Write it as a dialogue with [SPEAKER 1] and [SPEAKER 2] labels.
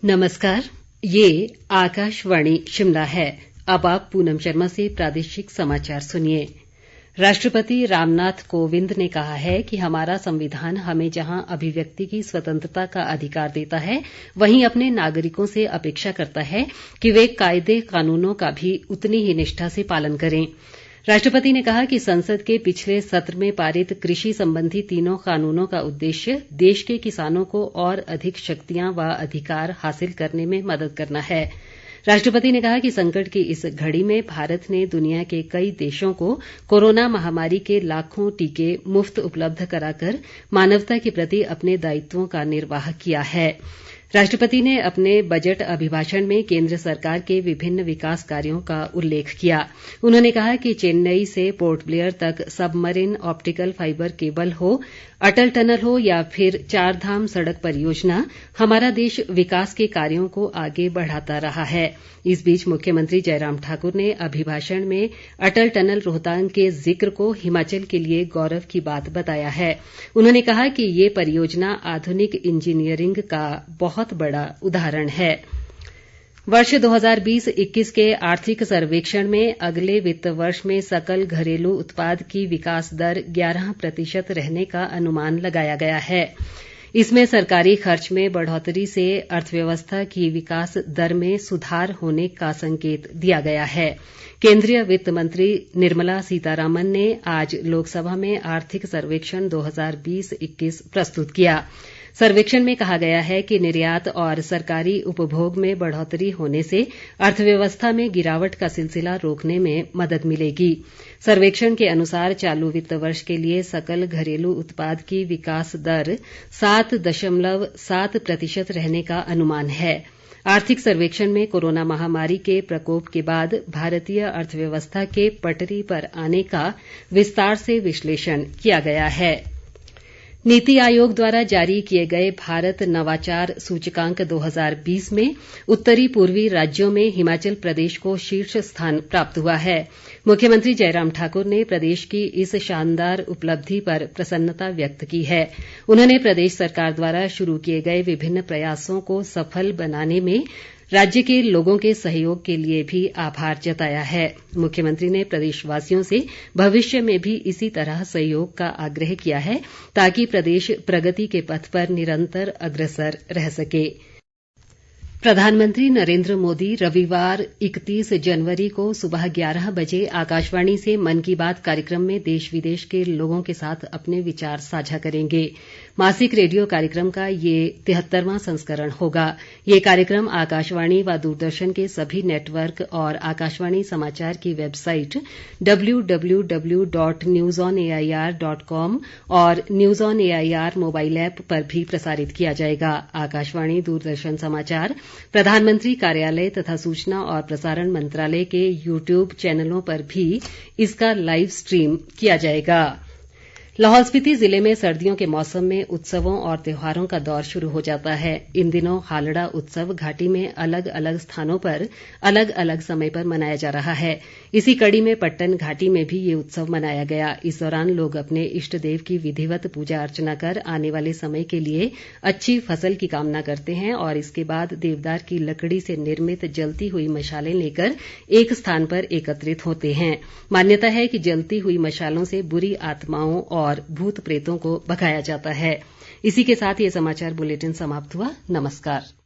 [SPEAKER 1] नमस्कार, ये आकाशवाणी शिमला है। अब आप पूनम शर्मा से प्रादेशिक समाचार सुनिए। राष्ट्रपति रामनाथ कोविंद ने कहा है कि हमारा संविधान हमें जहां अभिव्यक्ति की स्वतंत्रता का अधिकार देता है, वहीं अपने नागरिकों से अपेक्षा करता है कि वे कायदे कानूनों का भी उतनी ही निष्ठा से पालन करें। राष्ट्रपति ने कहा कि संसद के पिछले सत्र में पारित कृषि संबंधी तीनों कानूनों का उद्देश्य देश के किसानों को और अधिक शक्तियां व अधिकार हासिल करने में मदद करना है। राष्ट्रपति ने कहा कि संकट की इस घड़ी में भारत ने दुनिया के कई देशों को कोरोना महामारी के लाखों टीके मुफ्त उपलब्ध कराकर मानवता के प्रति अपने दायित्वों का निर्वाह किया है। राष्ट्रपति ने अपने बजट अभिभाषण में केंद्र सरकार के विभिन्न विकास कार्यों का उल्लेख किया। उन्होंने कहा कि चेन्नई से पोर्ट ब्लेयर तक सबमरीन ऑप्टिकल फाइबर केबल हो, अटल टनल हो या फिर चार धाम सड़क परियोजना, हमारा देश विकास के कार्यों को आगे बढ़ाता रहा है। इस बीच मुख्यमंत्री जयराम ठाकुर ने अभिभाषण में अटल टनल रोहतांग के जिक्र को हिमाचल के लिए गौरव की बात बताया है। उन्होंने कहा कि ये परियोजना आधुनिक इंजीनियरिंग का बहुत बड़ा उदाहरण है। वर्ष 2020-21 के आर्थिक सर्वेक्षण में अगले वित्त वर्ष में सकल घरेलू उत्पाद की विकास दर 11% रहने का अनुमान लगाया गया है। इसमें सरकारी खर्च में बढ़ोतरी से अर्थव्यवस्था की विकास दर में सुधार होने का संकेत दिया गया है। केंद्रीय वित्त मंत्री निर्मला सीतारामन ने आज लोकसभा में आर्थिक सर्वेक्षण 2020-21 प्रस्तुत किया। सर्वेक्षण में कहा गया है कि निर्यात और सरकारी उपभोग में बढ़ोतरी होने से अर्थव्यवस्था में गिरावट का सिलसिला रोकने में मदद मिलेगी। सर्वेक्षण के अनुसार चालू वित्त वर्ष के लिए सकल घरेलू उत्पाद की विकास दर 7.7% रहने का अनुमान है। आर्थिक सर्वेक्षण में कोरोना महामारी के प्रकोप के बाद भारतीय अर्थव्यवस्था के पटरी पर आने का विस्तार से विश्लेषण किया गया है। नीति आयोग द्वारा जारी किए गए भारत नवाचार सूचकांक 2020 में उत्तरी पूर्वी राज्यों में हिमाचल प्रदेश को शीर्ष स्थान प्राप्त हुआ है। मुख्यमंत्री जयराम ठाकुर ने प्रदेश की इस शानदार उपलब्धि पर प्रसन्नता व्यक्त की है। उन्होंने प्रदेश सरकार द्वारा शुरू किए गए विभिन्न प्रयासों को सफल बनाने में राज्य के लोगों के सहयोग के लिए भी आभार जताया है। मुख्यमंत्री ने प्रदेशवासियों से भविष्य में भी इसी तरह सहयोग का आग्रह किया है ताकि प्रदेश प्रगति के पथ पर निरंतर अग्रसर रह सके। प्रधानमंत्री नरेंद्र मोदी रविवार 31 जनवरी को सुबह 11 बजे आकाशवाणी से मन की बात कार्यक्रम में देश विदेश के लोगों के साथ अपने विचार साझा करेंगे। मासिक रेडियो कार्यक्रम का ये 73वां संस्करण होगा। ये कार्यक्रम आकाशवाणी व दूरदर्शन के सभी नेटवर्क और आकाशवाणी समाचार की वेबसाइट www.newsonair.com और news on AIR mobile app पर भी प्रसारित किया जाएगा। आकाशवाणी, दूरदर्शन समाचार, प्रधानमंत्री कार्यालय तथा सूचना और प्रसारण मंत्रालय के यूट्यूब चैनलों पर भी इसका लाइव स्ट्रीम किया जाएगा। लाहौल स्पीति ज़िले में सर्दियों के मौसम में उत्सवों और त्योहारों का दौर शुरू हो जाता है। इन दिनों हालड़ा उत्सव घाटी में अलग अलग स्थानों पर अलग अलग समय पर मनाया जा रहा है। इसी कड़ी में पट्टन घाटी में भी ये उत्सव मनाया गया। इस दौरान लोग अपने इष्ट देव की विधिवत पूजा अर्चना कर आने वाले समय के लिए अच्छी फसल की कामना करते हैं और इसके बाद देवदार की लकड़ी से निर्मित जलती हुई मशालें लेकर एक स्थान पर एकत्रित होते हैं। मान्यता है कि जलती हुई मशालों से बुरी आत्माओं और भूत प्रेतों को भगाया जाता है। इसी के साथ ये समाचार बुलेटिन समाप्त हुआ। नमस्कार।